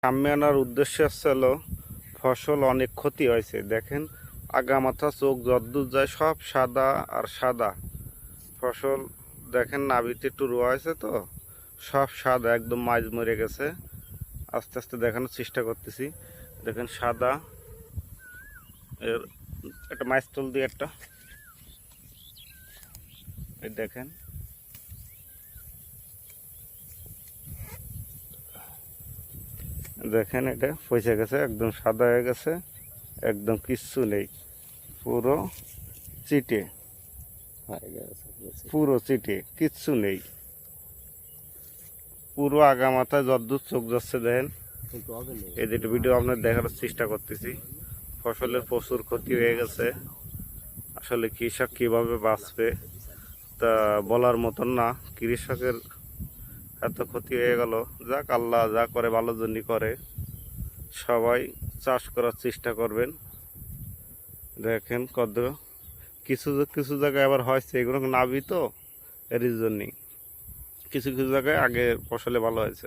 সামনে আনার উদ্দেশ্য হলো ফসল অনেক ক্ষতি হয়েছে। দেখেন আগামাথা চোখ যদ্দূর যায় সব সাদা আর সাদা ফসল। দেখেন নাভিতে একটু রোয়া হয়েছে তো সব সাদা, একদম মাঝ মরে গেছে। আস্তে আস্তে দেখানোর চেষ্টা করতেছি। দেখেন সাদা, এর একটা মাইস্তল দিয়ে একটা এই দেখেন দেখেন এটা পচে গেছে, একদম সাদা হয়ে গেছে, একদম কিচ্ছু নেই, পুরো চিটে, পুরো চিটে, কিচ্ছু নেই। পুরো আগা মাথায় যদ্দূর চোখ যাচ্ছে দেখেন। এই দুটো ভিডিও আপনার দেখানোর চেষ্টা করতেছি। ফসলের প্রচুর ক্ষতি হয়ে গেছে। আসলে কৃষক কিভাবে বাঁচবে তা বলার মতন না। কৃষকের এত ক্ষতি হয়ে গেল। যাক, আল্লাহ যা করে ভালোর জন্যই করে। সবাই চাষ করার চেষ্টা করবেন। দেখেন কত কিছু কিছু জায়গায় আবার হয়েছে, এগুলো নাবি তো এর জন্যই কিছু কিছু জায়গায় আগে ফসলে ভালো হয়েছে।